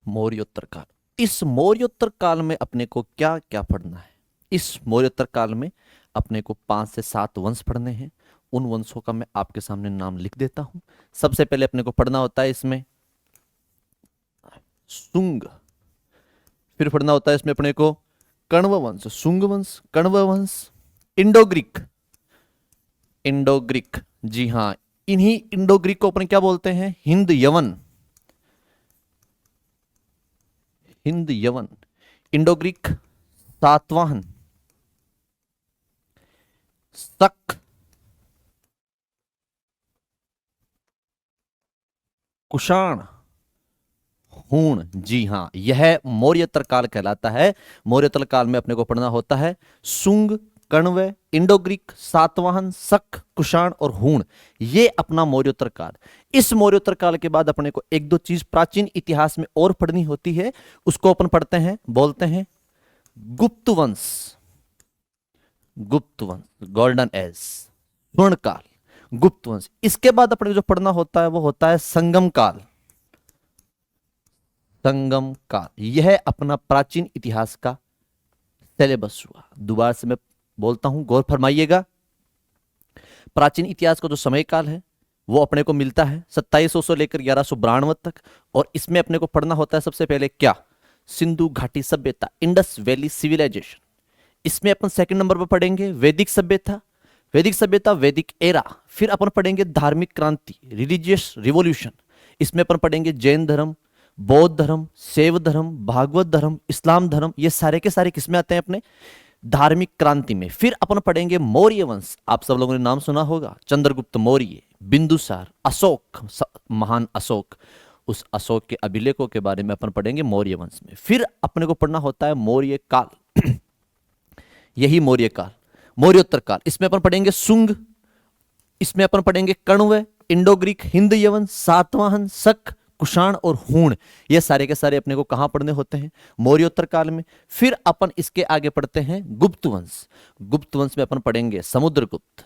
मौर्योत्तर काल, इस मौर्योत्तर काल में अपने को क्या क्या पढ़ना है? इस मौर्योत्तर काल में अपने को 5 से 7 वंश पढ़ने हैं। उन वंशों का मैं आपके सामने नाम लिख देता हूं। सबसे पहले अपने को पढ़ना होता है इसमें सुंग। फिर पढ़ना होता है इसमें अपने को कण्व वंश, सुंग वंश, कण्व वंश, इंडो ग्रीक, इंडो ग्रीक। जी हाँ, इन्हीं इंडो ग्रीक को अपन क्या बोलते हैं? हिंद यवन, हिंद यवन। इंडो ग्रीक, सातवाहन, शक, कुषाण, हूण। जी हाँ, यह मौर्योत्तर काल कहलाता है। मौर्योत्तर काल में अपने को पढ़ना होता है सुंग, कण्व, इंडो ग्रीक, सातवाहन, शक, कुषाण और हूण। ये अपना मौर्योत्तर काल। इस मौर्योत्तर काल के बाद अपने को 1-2 चीज प्राचीन इतिहास में और पढ़नी होती है। उसको अपन पढ़ते हैं, बोलते हैं गुप्त वंश, गुप्त वंश, गोल्डन एज, स्वर्ण काल, गुप्त वंश। इसके बाद अपने जो पढ़ना होता है वो होता है संगम काल, संगम काल। यह अपना प्राचीन इतिहास का सिलेबस हुआ। दोबारा से मैं बोलता हूं, गौर फरमाइएगा। प्राचीन इतिहास का जो समय काल है वो अपने को मिलता है 2700 से लेकर 1192 तक। और इसमें अपने को पढ़ना होता है सबसे पहले क्या, सिंधु घाटी सभ्यता, इंडस वैली सिविलाइजेशन। इसमें अपन सेकंड नंबर पर पढ़ेंगे वैदिक सभ्यता, वैदिक सभ्यता वैदिक एरा। फिर अपन पढ़ेंगे धार्मिक क्रांति, रिलीजियस रिवॉल्यूशन। इसमें अपन पढ़ेंगे जैन धर्म, बौद्ध धर्म, शैव धर्म, भागवत धर्म, इस्लाम धर्म। ये सारे के सारे किसमें आते हैं, अपने धार्मिक क्रांति में। फिर अपन पढ़ेंगे मौर्य वंश, आप सब लोगों ने नाम सुना होगा, चंद्रगुप्त मौर्य, बिंदुसार, अशोक, महान अशोक। उस अशोक के अभिलेखों के बारे में अपन पढ़ेंगे मौर्य वंश में। फिर अपने को पढ़ना होता है मौर्य काल यही मौर्य काल, मौर्योत्तर काल। इसमें अपन पढ़ेंगे शुंग, इसमें अपन पढ़ेंगे कण्व, इंडो ग्रीक, हिंद यवन, सातवाहन, शक, कुषाण और हूण। ये सारे के सारे अपने को कहां पढ़ने होते हैं, मौर्योत्तर काल में। फिर अपन इसके आगे पढ़ते हैं गुप्त वंश। गुप्त वंश में अपन पढ़ेंगे समुद्रगुप्त,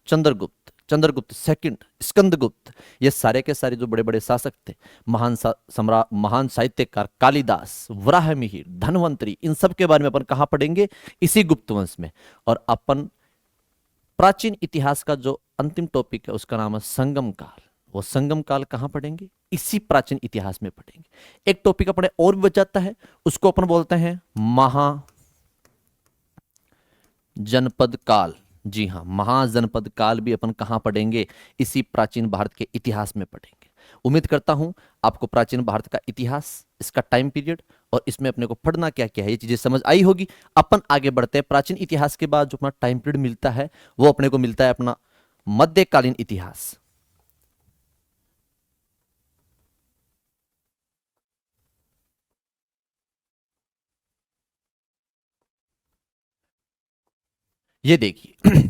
चंद्रगुप्त, चंद्रगुप्त सेकंड, स्कंदगुप्त। ये सारे के सारे जो बड़े बड़े शासक थे, महान सम्राट, महान साहित्यकार कालिदास, वराहमिहिर, धन्वंतरी, इन सब के बारे में अपन कहां पढ़ेंगे, इसी गुप्त वंश में। और अपन प्राचीन इतिहास का जो अंतिम टॉपिक है उसका नाम है संगम काल। वो संगम काल कहां पढ़ेंगे, इसी प्राचीन इतिहास में पढ़ेंगे। एक टॉपिक अपने और भी बच जाता है, उसको अपन बोलते हैं महाजनपद काल। जी हां, महाजनपद काल भी अपन कहां पढ़ेंगे, इसी प्राचीन भारत के इतिहास में पढ़ेंगे। उम्मीद करता हूं आपको प्राचीन भारत का इतिहास, इसका टाइम पीरियड और इसमें अपने को पढ़ना क्या क्या है, ये चीजें समझ आई होगी। अपन आगे बढ़ते हैं। प्राचीन इतिहास के बाद जो अपना टाइम पीरियड मिलता है वो अपने को मिलता है अपना मध्यकालीन इतिहास। ये देखिए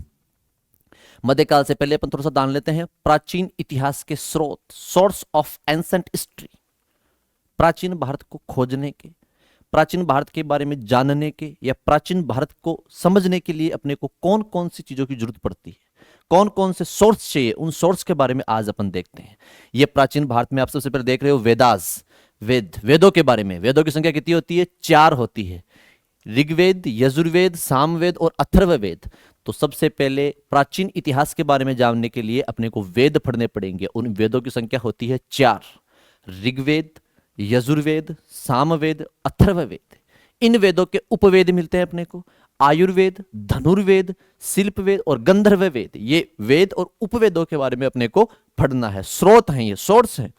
मध्यकाल से पहले अपन थोड़ा सा जान लेते हैं प्राचीन इतिहास के स्रोत, सोर्स ऑफ एंसेंट हिस्ट्री। प्राचीन भारत को खोजने के, प्राचीन भारत के बारे में जानने के, या प्राचीन भारत को समझने के लिए अपने को कौन कौन सी चीजों की जरूरत पड़ती है, कौन कौन से सोर्स चाहिए, उन सोर्स के बारे में आज अपन देखते हैं। ये प्राचीन भारत में आप सबसे पहले देख रहे हो वेदास, वेदों के बारे में। वेदों की संख्या कितनी होती है, 4 होती है, ऋग्वेद, यजुर्वेद, सामवेद और अथर्ववेद। तो सबसे पहले प्राचीन इतिहास के बारे में जानने के लिए अपने को वेद पढ़ने पड़ेंगे। उन वेदों की संख्या होती है 4, ऋग्वेद, यजुर्वेद, सामवेद, अथर्ववेद। इन वेदों के उपवेद मिलते हैं अपने को, आयुर्वेद, धनुर्वेद, शिल्पवेद और गंधर्व वेद। ये वेद और उपवेदों के बारे में अपने को पढ़ना है, स्रोत हैं, ये सोर्स हैं।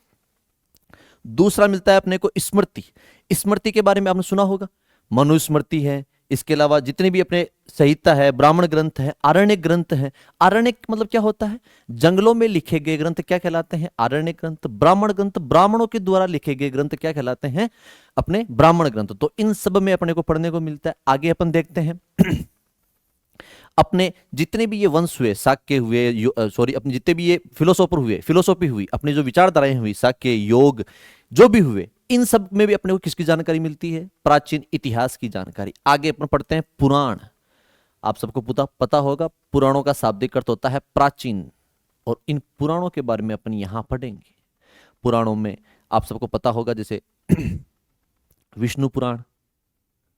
दूसरा मिलता है अपने को स्मृति। स्मृति के बारे में आपने सुना होगा, मनुस्मृति है, इसके अलावा जितने भी अपने संहिता है, ब्राह्मण ग्रंथ है, आरण्यक ग्रंथ है। आरण्यक मतलब क्या होता है, जंगलों में लिखे गए ग्रंथ क्या कहलाते हैं, आरण्यक ग्रंथ। ब्राह्मण ग्रंथ, ब्राह्मणों के द्वारा लिखे गए ग्रंथ क्या कहलाते हैं, अपने ब्राह्मण ग्रंथ। तो इन सब में अपने को पढ़ने को मिलता है। आगे अपन देखते हैं अपने जितने भी ये वंश हुए, शाक्य हुए, सॉरी अपने जितने भी ये फिलोसोफर हुए, फिलोसॉफी हुई, अपनी जो विचारधाराएं हुई, शाक्य, योग, जो भी हुए, इन सब में भी अपने को किसकी जानकारी मिलती है, प्राचीन इतिहास की जानकारी। आगे अपन पढ़ते हैं पुराण। आप सबको पता होगा पुराणों का शाब्दिक अर्थ होता है प्राचीन, और इन पुराणों के बारे में अपन यहां पढ़ेंगे। पुराणों में आप सबको पता होगा जैसे विष्णु पुराण,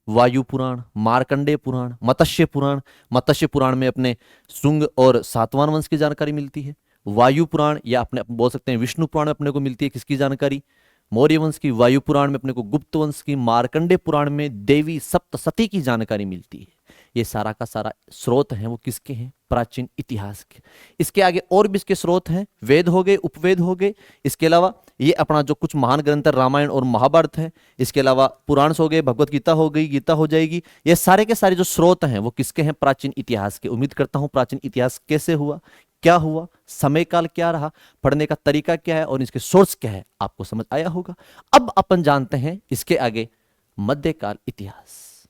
वायु पुराण, मार्कंडेय पुराण, मत्स्य पुराण। मत्स्य पुराण में अपने शुंग और सातवाहन वंश की जानकारी मिलती है। वायु पुराण या अपने बोल सकते हैं विष्णु पुराण में अपने को मिलती है किसकी जानकारी, मौर्य वंश की। वायु पुराण में अपने को गुप्त वंश की। मार्कंडेय पुराण में देवी सप्तसती की जानकारी मिलती है। ये सारा का सारा स्रोत हैं वो किसके हैं, प्राचीन इतिहास के। इसके आगे और भी इसके स्रोत हैं, वेद हो गए, उपवेद हो गए। इसके अलावा ये अपना जो कुछ महान ग्रंथ है, रामायण और महाभारत है। इसके अलावा पुराण हो गए, भगवत गीता हो गई, गीता हो जाएगी। ये सारे के सारे जो स्रोत हैं वो किसके हैं, प्राचीन इतिहास के। उम्मीद करता हूं प्राचीन इतिहास कैसे हुआ, क्या हुआ, समय काल क्या रहा, पढ़ने का तरीका क्या है और इसके सोर्स क्या है, आपको समझ आया होगा। अब अपन जानते हैं इसके आगे मध्यकाल इतिहास,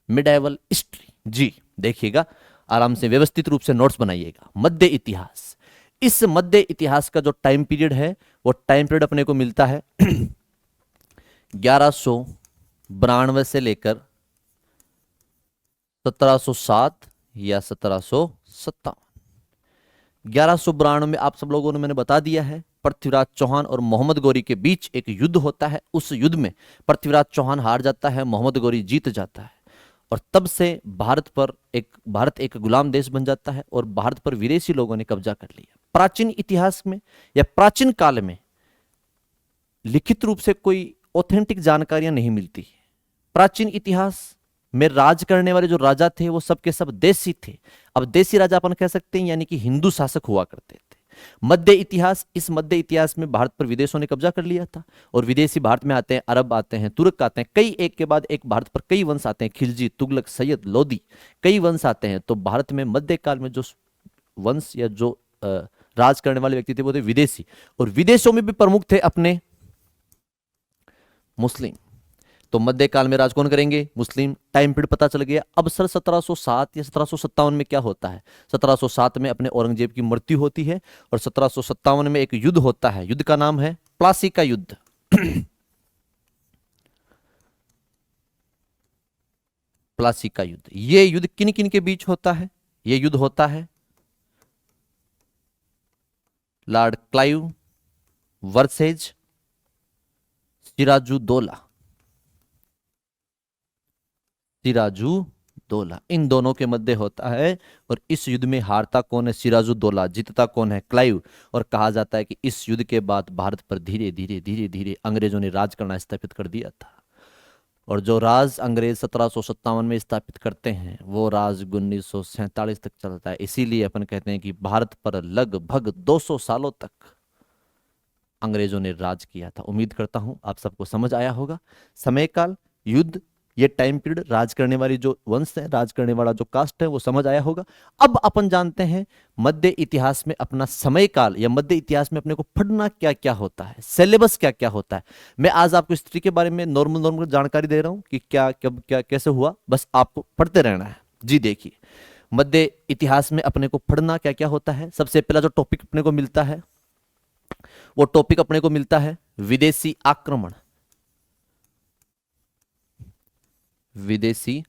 मिडाइवल हिस्ट्री। जी देखिएगा, आराम से व्यवस्थित रूप से नोट्स बनाइएगा। मध्य इतिहास, इस मध्य इतिहास का जो टाइम पीरियड है वो टाइम पीरियड अपने को मिलता है 1192 से लेकर 1707 या 1757। 1192 में आप सब लोगों ने मैंने बता दिया है, पृथ्वीराज चौहान और मोहम्मद गौरी के बीच एक युद्ध होता है। उस युद्ध में पृथ्वीराज चौहान हार जाता है, मोहम्मद गौरी जीत जाता है, और तब से भारत एक गुलाम देश बन जाता है और भारत पर विदेशी लोगों ने कब्जा कर लिया। प्राचीन इतिहास में या प्राचीन काल में लिखित रूप से कोई ऑथेंटिक जानकारियां नहीं मिलती। प्राचीन इतिहास में राज करने वाले जो राजा थे वो सब के सब देशी थे। अब देशी राजा अपन कह सकते हैं, यानी कि हिंदू शासक हुआ करते थे। मध्य इतिहास, इस मध्य इतिहास में भारत पर विदेशों ने कब्जा कर लिया था और विदेशी भारत में आते हैं, अरब आते हैं, तुर्क आते हैं, कई एक के बाद एक भारत पर कई वंश आते हैं, खिलजी, तुगलक, सैयद, लोदी, कई वंश आते हैं। तो भारत में मध्यकाल में जो वंश या जो राज करने वाले व्यक्ति थे वो थे विदेशी, और विदेशों में भी प्रमुख थे अपने मुस्लिम। तो मध्यकाल में राज कौन करेंगे? मुस्लिम। टाइम पीरियड पता चल गया। अब सर 1707 या 1757 में क्या होता है? 1707 में अपने औरंगजेब की मृत्यु होती है और 1757 में एक युद्ध होता है। युद्ध का नाम है प्लासी का युद्ध। प्लासी का युद्ध। ये युद्ध किन किन के बीच होता है? ये युद्ध होता है Lord Clive versus Sirajuddaulah. Sirajuddaulah इन दोनों के मध्य होता है। और इस युद्ध में हारता कौन है? सिराजुद्दौला। जीतता कौन है? क्लाइव। और कहा जाता है कि इस युद्ध के बाद भारत पर धीरे धीरे धीरे धीरे अंग्रेजों ने राज करना स्थापित कर दिया था। और जो राज अंग्रेज 1757 में स्थापित करते हैं वो राज 1947 तक चलता है। इसीलिए अपन कहते हैं कि भारत पर लगभग 200 सालों तक अंग्रेजों ने राज किया था। उम्मीद करता हूं आप सबको समझ आया होगा। समय काल, युद्ध, ये टाइम पीरियड, राज करने वाली जो वंश है, राज करने वाला जो कास्ट है, वो समझ आया होगा। अब अपन जानते हैं मध्य इतिहास में अपना समय काल या मध्य इतिहास में अपने को पढ़ना क्या क्या होता है, सिलेबस क्या क्या होता है। मैं आज आपको हिस्ट्री के बारे में नॉर्मल जानकारी दे रहा हूं कि क्या कब क्या कैसे हुआ, बस आपको पढ़ते रहना है। जी देखिए, मध्य इतिहास में अपने को पढ़ना क्या क्या होता है। सबसे पहला जो टॉपिक अपने को मिलता है वो टॉपिक अपने को मिलता है विदेशी आक्रमण। विदेशी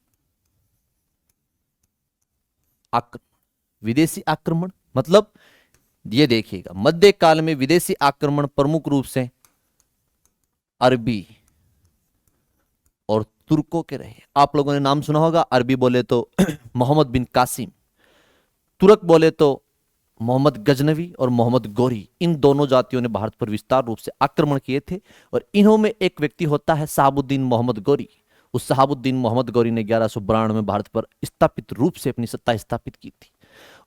आक्रमण। विदेशी आक्रमण मतलब ये देखिएगा, मध्यकाल में विदेशी आक्रमण प्रमुख रूप से अरबी और तुर्कों के रहे। आप लोगों ने नाम सुना होगा। अरबी बोले तो मोहम्मद बिन कासिम, तुर्क बोले तो मोहम्मद गजनवी और मोहम्मद गौरी। इन दोनों जातियों ने भारत पर विस्तार रूप से आक्रमण किए थे। और इन्हों में एक व्यक्ति होता है शहाबुद्दीन मोहम्मद गौरी। उस शहाबुद्दीन मोहम्मद गौरी ने 1192 में भारत पर स्थापित रूप से अपनी सत्ता स्थापित की थी।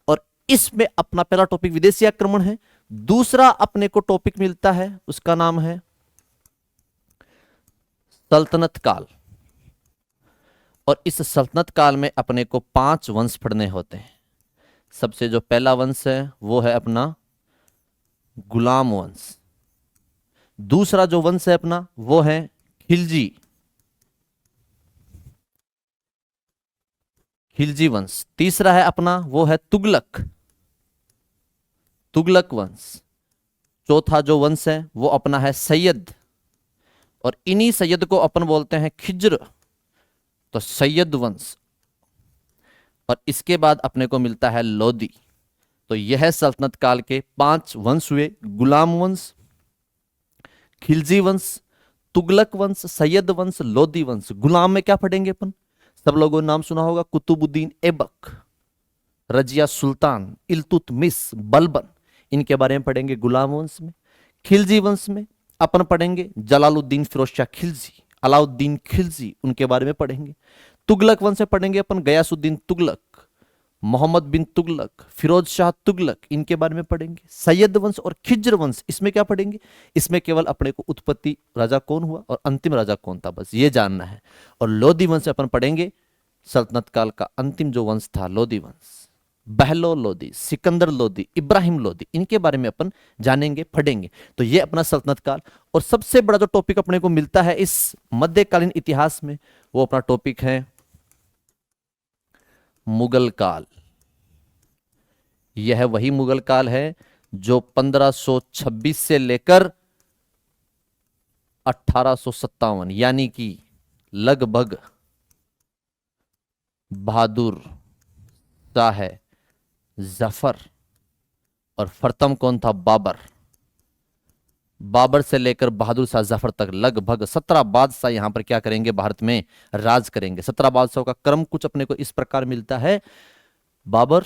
और इसमें अपना पहला टॉपिक विदेशी आक्रमण है। दूसरा अपने को टॉपिक मिलता है, उसका नाम है सल्तनत काल। और इस सल्तनत काल में अपने को 5 वंश पढ़ने होते हैं। सबसे जो पहला वंश है वो है अपना गुलाम वंश। दूसरा जो वंश है अपना वो है खिलजी, खिलजी वंश। तीसरा है अपना वो है तुगलक, तुगलक वंश। चौथा जो वंश है वो अपना है सैयद, और इन्हीं सैयद को अपन बोलते हैं खिज्र, तो सैयद वंश। और इसके बाद अपने को मिलता है लोदी। तो यह सल्तनत काल के 5 वंश हुए, गुलाम वंश, खिलजी वंश, तुगलक वंश, सैयद वंश, लोदी वंश। गुलाम में क्या पढ़ेंगे अपन? सब लोगों ने नाम सुना होगा, कुतुबुद्दीन ऐबक, रजिया सुल्तान, इल्तुतमिश, बलबन। इनके बारे में पढ़ेंगे गुलाम वंश में। खिलजी वंश में अपन पढ़ेंगे जलालुद्दीन फिरोज शाह खिलजी, अलाउद्दीन खिलजी, उनके बारे में पढ़ेंगे। तुगलक वंश में पढ़ेंगे अपन गयासुद्दीन तुगलक, मोहम्मद बिन तुगलक, फिरोज शाह तुगलक, इनके बारे में पढ़ेंगे। सैयद वंश और खिज्र वंश, इसमें क्या पढ़ेंगे? इसमें केवल अपने को उत्पत्ति राजा कौन हुआ और अंतिम राजा कौन था, बस ये जानना है। और लोदी वंश अपन पढ़ेंगे सल्तनत काल का अंतिम जो वंश था लोदी वंश। बहलो लोदी, सिकंदर लोदी, इब्राहिम लोदी, इनके बारे में अपन जानेंगे, पढ़ेंगे। तो ये अपना सल्तनत काल। और सबसे बड़ा जो टॉपिक अपने को मिलता है इस मध्यकालीन इतिहास में वो अपना टॉपिक है मुगल काल। यह वही मुगल काल है जो 1526 से लेकर 1857 यानी कि लगभग बहादुर शाह जफर, और प्रथम कौन था? बाबर। बाबर से लेकर बहादुर शाह जफर तक लगभग 17 बादशाह यहां पर क्या करेंगे? भारत में राज करेंगे। 17 बादशाहों का क्रम कुछ अपने को इस प्रकार मिलता है: बाबर,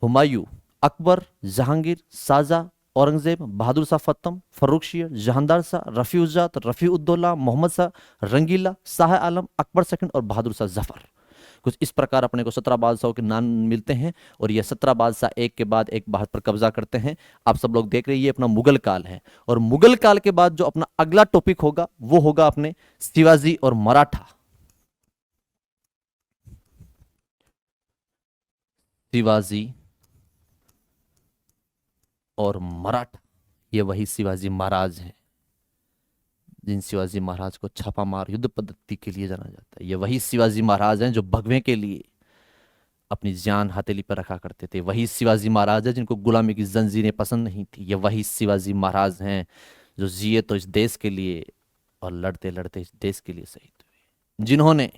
हुमायूं, अकबर, जहांगीर, शाहजहां, औरंगजेब, बहादुर शाह फतम, फर्रुख शेर, जहांदार शाह, रफीउज्जात, रफीउद्दौला, मोहम्मद शाह, रंगीला, शाह आलम, अकबर सेकंड और बहादुर शाह जफर। कुछ इस प्रकार अपने को 17 बादशाहों के नाम मिलते हैं और ये 17 बादशाह एक के बाद एक भारत पर कब्जा करते हैं। आप सब लोग देख रहे हैं ये अपना मुगल काल है। और मुगल काल के बाद जो अपना अगला टॉपिक होगा वो होगा अपने शिवाजी और मराठा। शिवाजी और मराठा, ये वही शिवाजी महाराज हैं जिन शिवाजी महाराज को छापामार युद्ध पद्धति के लिए जाना जाता है। ये वही शिवाजी महाराज हैं जो भगवे के लिए अपनी जान हथेली पर रखा करते थे। वही शिवाजी महाराज हैं जिनको गुलामी की जंजीरें पसंद नहीं थी। ये वही शिवाजी महाराज हैं जो जिए तो इस देश के लिए और लड़ते लड़ते इस देश के लिए शहीद हुए। जिन्होंने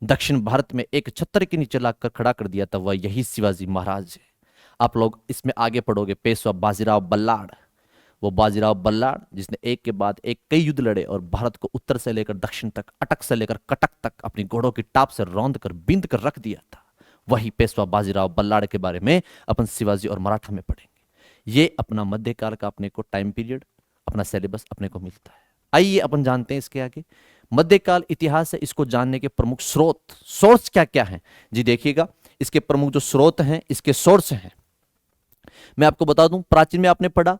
दक्षिण भारत में एक छत्र के नीचे लाकर खड़ा कर दिया था वह यही शिवाजी महाराज है। आप लोग इसमें आगे पढ़ोगे पेशवा बाजीराव बल्लाड़, वो बाजीराव बल्लाड़ जिसने एक के बाद एक कई युद्ध लड़े और भारत को उत्तर से लेकर दक्षिण तक, अटक से लेकर कटक तक अपनी घोड़ों की टाप से रौंद कर बिंद कर रख दिया था। वही पेशवा बाजीराव बल्लाड़ के बारे में अपन शिवाजी और मराठा में पढ़ेंगे। ये अपना मध्यकाल का अपने को टाइम पीरियड, अपना सिलेबस अपने को मिलता है। आइए अपन जानते हैं इसके आगे मध्यकाल इतिहास है। इसको जानने के प्रमुख सोर्स क्या क्या हैं जी देखिएगा। इसके प्रमुख जो स्रोत हैं, इसके सोर्स हैं, मैं आपको बता दूं। प्राचीन में आपने पढ़ा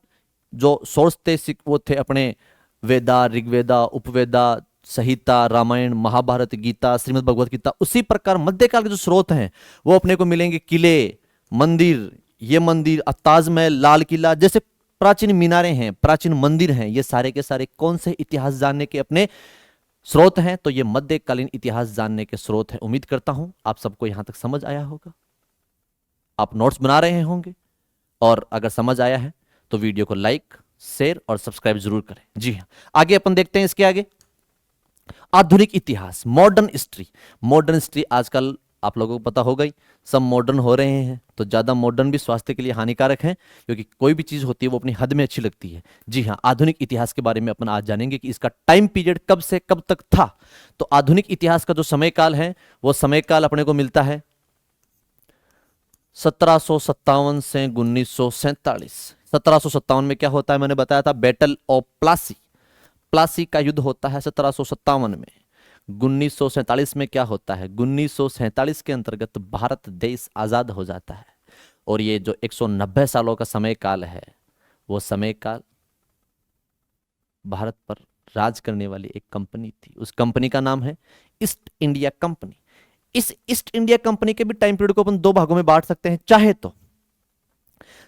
जो सोर्स थे वो थे अपने वेदा, ऋग्वेदा, उपवेदा, संहिता, रामायण, महाभारत, गीता, श्रीमद् भगवत गीता। उसी प्रकार मध्यकाल के जो स्रोत हैं वो अपने को मिलेंगे किले, मंदिर, ये मंदिर, ताजमहल, लाल किला जैसे प्राचीन मीनारें हैं, प्राचीन मंदिर हैं। ये सारे के सारे कौन से इतिहास जानने के अपने स्रोत हैं? तो ये मध्यकालीन इतिहास जानने के स्रोत हैं। उम्मीद करता हूं आप सबको यहां तक समझ आया होगा। आप नोट्स बना रहे होंगे और अगर समझ आया है तो वीडियो को लाइक, शेयर और सब्सक्राइब जरूर करें। जी हाँ, आगे अपन देखते हैं इसके आगे आधुनिक इतिहास, मॉडर्न हिस्ट्री। मॉडर्न हिस्ट्री आजकल आप लोगों को पता होगा ही, सब मॉडर्न हो रहे हैं तो ज्यादा मॉडर्न भी स्वास्थ्य के लिए हानिकारक है, क्योंकि कोई भी चीज होती है वो अपनी हद में अच्छी लगती है। जी हाँ, आधुनिक इतिहास के बारे में अपन आज जानेंगे कि इसका टाइम पीरियड कब से कब तक था। तो आधुनिक इतिहास का जो समय काल है वो समय काल अपने को मिलता है 1757 से 1947। 1757 में क्या होता है मैंने बताया था, बैटल ऑफ प्लासी। प्लासी का युद्ध होता है 1757 में। 1947 में क्या होता है, 1947 के अंतर्गत भारत देश आजाद हो जाता है। और ये जो 190 सालों का समय काल है वो समय काल भारत पर राज करने वाली एक कंपनी थी। उस कंपनी का नाम है ईस्ट इंडिया कंपनी। इस ईस्ट इंडिया कंपनी के भी टाइम पीरियड को अपन दो भागों में बांट सकते हैं चाहे तो।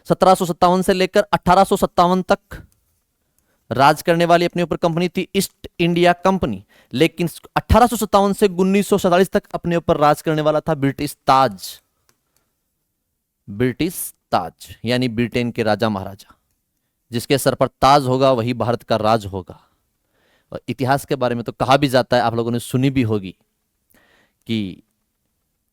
1757 से लेकर 1857 तक राज करने वाली अपने ऊपर कंपनी थी ईस्ट इंडिया कंपनी, लेकिन 1857 से 1947 तक अपने ऊपर राज करने वाला था ब्रिटिश ताज। ब्रिटिश ताज यानी ब्रिटेन के राजा महाराजा, जिसके सर पर ताज होगा वही भारत का राज होगा। और इतिहास के बारे में तो कहा भी जाता है, आप लोगों ने सुनी भी होगी कि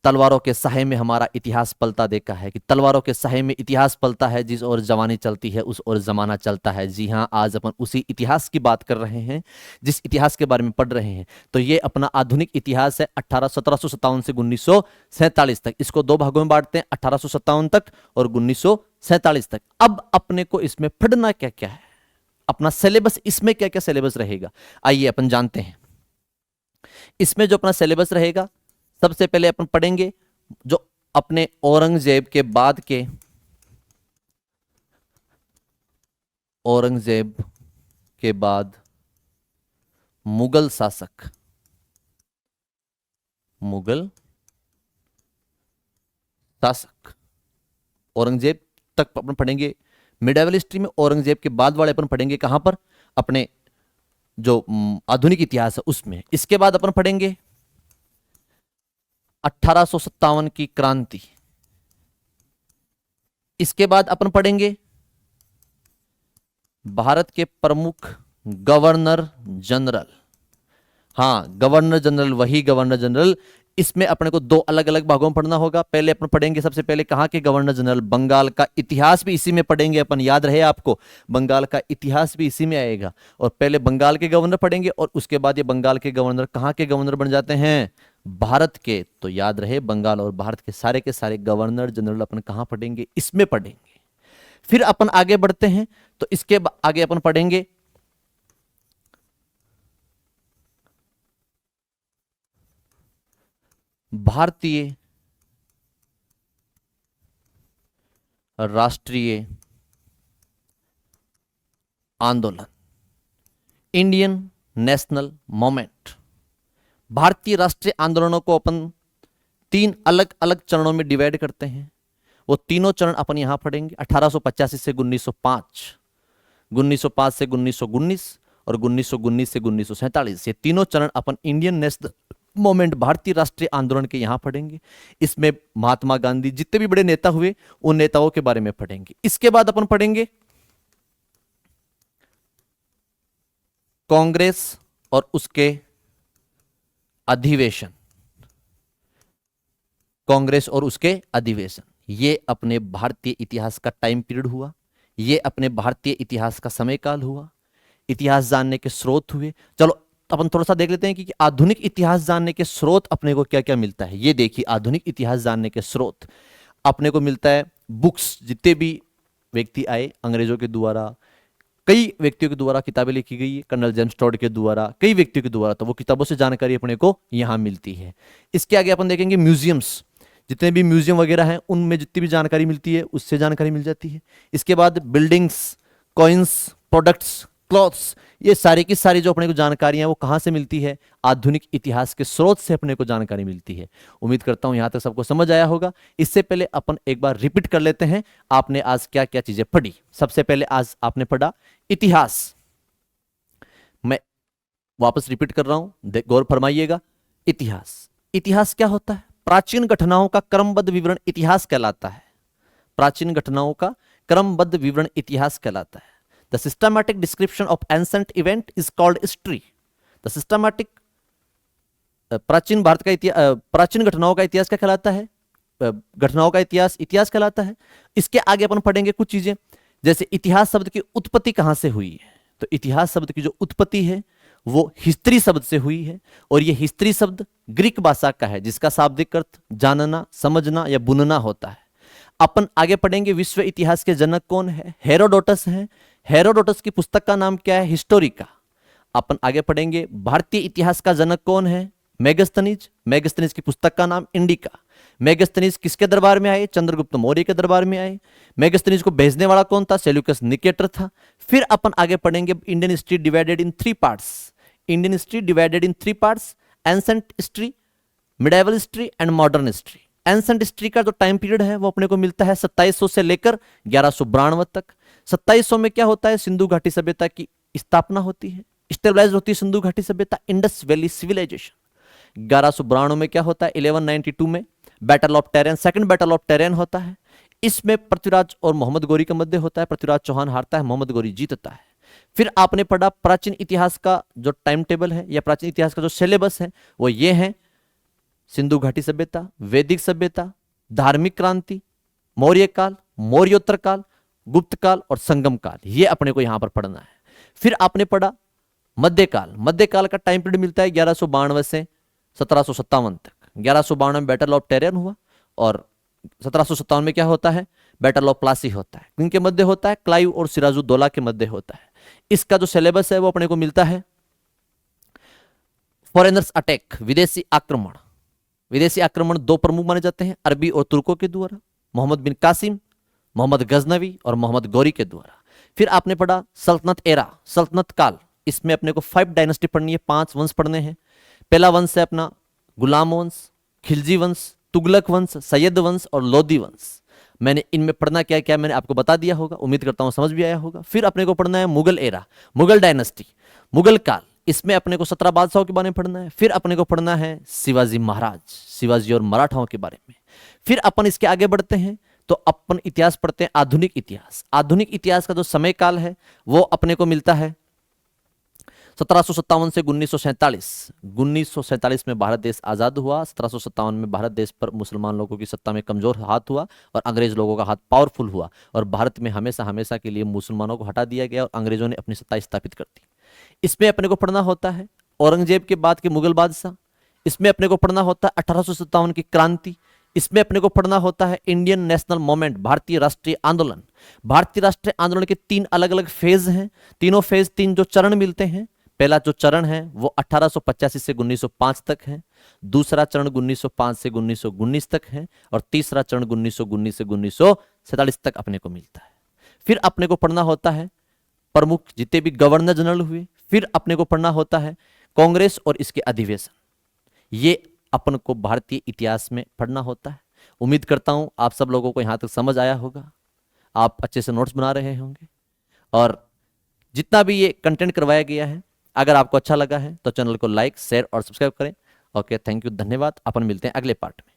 तलवारों के सहाय में हमारा इतिहास पलता देखा है, कि तलवारों के सहाय में इतिहास पलता है, जिस ओर जवानी चलती है उस ओर जमाना चलता है। जी हाँ, आज अपन उसी इतिहास की बात कर रहे हैं जिस इतिहास के बारे में पढ़ रहे हैं। तो ये अपना आधुनिक इतिहास है 1757 से 1947 तक। इसको दो भागों में बांटते हैं, 1857 तक और 1947 तक। अब अपने को इसमें पढ़ना क्या क्या है, अपना सिलेबस, इसमें क्या क्या सिलेबस रहेगा, आइए अपन जानते हैं। इसमें जो अपना सिलेबस रहेगा, सबसे पहले अपन पढ़ेंगे जो अपने औरंगजेब के बाद मुगल शासक, औरंगजेब तक अपन पढ़ेंगे। मिडिवल हिस्ट्री में औरंगजेब के बाद वाले अपन पढ़ेंगे कहां पर, अपने जो आधुनिक इतिहास है उसमें। इसके बाद अपन पढ़ेंगे 1857 की क्रांति। इसके बाद अपन पढ़ेंगे भारत के प्रमुख गवर्नर जनरल। हाँ, गवर्नर जनरल, वही गवर्नर जनरल। इसमें अपने को दो अलग अलग भागों में पढ़ना होगा। पहले अपन पढ़ेंगे सबसे पहले कहां के गवर्नर जनरल, बंगाल का इतिहास भी इसी में पढ़ेंगे अपन, याद रहे आपको, बंगाल का इतिहास भी इसी में आएगा। और पहले बंगाल के गवर्नर पढ़ेंगे और उसके बाद ये बंगाल के गवर्नर कहां के गवर्नर बन जाते हैं, भारत के तो याद रहे बंगाल और भारत के सारे गवर्नर जनरल अपन कहां पढ़ेंगे, इसमें पढ़ेंगे। फिर अपन आगे बढ़ते हैं तो इसके आगे अपन पढ़ेंगे भारतीय राष्ट्रीय आंदोलन, इंडियन नेशनल मूवमेंट। भारतीय राष्ट्रीय आंदोलनों को अपन तीन अलग अलग चरणों में डिवाइड करते हैं। वो तीनों चरण अपन यहां पढ़ेंगे, 1885 से 1905, 1905 से 1919 और 1919 से 1947। ये तीनों चरण अपन इंडियन नेशनल मूवमेंट, भारतीय राष्ट्रीय आंदोलन के यहां पढ़ेंगे। इसमें महात्मा गांधी, जितने भी बड़े नेता हुए उन नेताओं के बारे में पढ़ेंगे। इसके बाद अपन पढ़ेंगे कांग्रेस और उसके अधिवेशन, कांग्रेस और उसके अधिवेशन। ये अपने भारतीय इतिहास का टाइम पीरियड हुआ, ये अपने भारतीय इतिहास का समय काल हुआ, इतिहास जानने के स्रोत हुए। चलो अपन थोड़ा सा देख लेते हैं कि आधुनिक इतिहास जानने के स्रोत अपने को क्या क्या मिलता है। ये देखिए, आधुनिक इतिहास जानने के स्रोत अपने को मिलता है बुक्स, जितने भी व्यक्ति आए अंग्रेजों के द्वारा, कई व्यक्तियों के द्वारा किताबें लिखी गई है, कर्नल जेम्स टॉड के द्वारा, कई व्यक्तियों के द्वारा, तो वो किताबों से जानकारी अपने को यहां मिलती है। इसके आगे अपन देखेंगे म्यूजियम्स, जितने भी म्यूजियम वगैरह हैं उनमें जितनी भी जानकारी मिलती है उससे जानकारी मिल जाती है। इसके बाद बिल्डिंग्स, कॉइन्स, प्रोडक्ट्स, क्लॉथ्स, ये सारी की सारी जो अपने को जानकारियां वो कहां से मिलती है, आधुनिक इतिहास के स्रोत से अपने को जानकारी मिलती है। उम्मीद करता हूं यहां तक सबको समझ आया होगा। इससे पहले अपन एक बार रिपीट कर लेते हैं, आपने आज क्या क्या चीजें पढ़ी। सबसे पहले आज आपने पढ़ा इतिहास। मैं वापस रिपीट कर रहा हूं, गौर फरमाइएगा। इतिहास, इतिहास क्या होता है? प्राचीन घटनाओं का क्रमबद्ध विवरण इतिहास कहलाता है। प्राचीन घटनाओं का क्रमबद्ध विवरण इतिहास कहलाता है। The systematic description of ancient event is called history. The systematic, प्राचीन भारत का इतिहास, प्राचीन घटनाओं का इतिहास क्या कहलाता है? घटनाओं का इतिहास इतिहास कहलाता है। इसके आगे अपन पढ़ेंगे कुछ चीजें, जैसे इतिहास शब्द की उत्पत्ति कहां से हुई है। तो इतिहास शब्द की जो उत्पत्ति है वो हिस्ट्री शब्द से हुई है, और ये हिस्ट्री शब्द ग्रीक भाषा का है, जिसका शाब्दिक अर्थ जानना, समझना या बुनना होता है। अपन आगे पढ़ेंगे विश्व इतिहास के जनक कौन है? हेरोडोटस हैं। हेरोडोटस की पुस्तक का नाम क्या है? हिस्टोरिका। अपन आगे पढ़ेंगे भारतीय इतिहास का जनक कौन है? मेगस्थनीज। मेगस्थनीज की पुस्तक का नाम इंडिका। मेगस्थनीज किसके दरबार में आए? चंद्रगुप्त मौर्य के दरबार में आए। मेगस्थनीज को भेजने वाला कौन था? सेल्यूकस निकेटर था। फिर अपन आगे पढ़ेंगे Indian history divided in 3 parts. Indian history divided in 3 parts, ancient history, medieval history and modern history. Ancient history का जो टाइम पीरियड है वो अपने को मिलता है 2700 से लेकर 1192 तक। 2700 में क्या होता है? सिंधु घाटी सभ्यता की स्थापना होती है, स्टेबलाइज होती है सिंधु घाटी सभ्यता, इंडस वैली सिविलाइजेशन। 1192 में क्या होता है? 1192 में battle of terrain, second battle of terrain होता है। इसमें पृथ्वीराज और मोहम्मद गौरी का मध्य होता है। पृथ्वीराज चौहान हारता है, मोहम्मद गौरी जीतता है। फिर आपने पढ़ा प्राचीन इतिहास का जो टाइम टेबल है या प्राचीन इतिहास का जो सिलेबस है वो ये है: सिंधु घाटी सभ्यता, वैदिक सभ्यता, धार्मिक क्रांति, मौर्य काल, मौर्योत्तर काल, गुप्त काल और संगम काल। ये अपने को यहां पर पढ़ना है। फिर आपने पढ़ा मध्यकाल। मध्यकाल का टाइम पीरियड मिलता है 1192 से 1757 तक। 1192 में बैटल ऑफ टेरियन हुआ और 1757 में क्या होता है? बैटल ऑफ प्लासी होता है। किनके मध्य होता है? क्लाइव और सिराजुद्दौला के मध्य होता है। इसका जो सिलेबस है वो अपने को मिलता है फॉरेनर्स अटैक, विदेशी आक्रमण। विदेशी आक्रमण दो प्रमुख माने जाते हैं, अरबी और तुर्कों के द्वारा, मोहम्मद बिन कासिम, मोहम्मद गजनवी और मोहम्मद गौरी के द्वारा। फिर आपने पढ़ा सल्तनत एरा, सल्तनत काल। इसमें अपने को 5 डायनेस्टी पढ़नी है, 5 वंश पढ़ने हैं। पहला वंश है अपना गुलाम वंश, खिलजी वंश, तुगलक वंश, सैयद वंश और लोदी वंश। मैंने इनमें पढ़ना क्या क्या मैंने आपको बता दिया होगा, उम्मीद करता हूं समझ भी आया होगा। फिर अपने को पढ़ना है मुगल एरा, मुगल डायनेस्टी, मुगल काल। इसमें अपने को 17 बादशाहों के बारे में पढ़ना है। फिर अपने को पढ़ना है शिवाजी महाराज, शिवाजी और मराठाओं के बारे में। फिर अपन इसके आगे बढ़ते हैं तो अपन इतिहास पढ़ते हैं आधुनिक इतिहास। आधुनिक इतिहास का जो समय काल है वो अपने को मिलता है 1757 से 1947। 1947 में भारत देश आजाद हुआ। 1757 में भारत देश पर मुसलमान लोगों की सत्ता में कमजोर हाथ हुआ और अंग्रेज लोगों का हाथ पावरफुल हुआ, और भारत में हमेशा हमेशा के लिए मुसलमानों को हटा दिया गया और अंग्रेजों ने अपनी सत्ता स्थापित कर दी। इसमें अपने को पढ़ना होता है औरंगजेब के बाद के मुगल बादशाह, इसमें अपने को पढ़ना होता है 1857 की क्रांति, इसमें अपने को पढ़ना होता है इंडियन नेशनल मूवमेंट, भारतीय राष्ट्रीय आंदोलन। भारतीय राष्ट्रीय आंदोलन के 3 अलग अलग फेज हैं, तीनों फेज 3 जो चरण मिलते हैं। पहला जो चरण है वो 1885 से 1905 तक है, दूसरा चरण 1905 से 1919 तक है, और तीसरा चरण 1919 से 1947 तक अपने को मिलता है। फिर अपने को पढ़ना होता है प्रमुख जितने भी गवर्नर जनरल हुए, फिर अपने को पढ़ना होता है कांग्रेस और इसके अधिवेशन। ये अपन को भारतीय इतिहास में पढ़ना होता है। उम्मीद करता हूं आप सब लोगों को यहां तक समझ आया होगा, आप अच्छे से नोट्स बना रहे होंगे, और जितना भी ये कंटेंट करवाया गया है अगर आपको अच्छा लगा है तो चैनल को लाइक, शेयर और सब्सक्राइब करें। ओके, थैंक यू, धन्यवाद। अपन मिलते हैं अगले पार्ट में।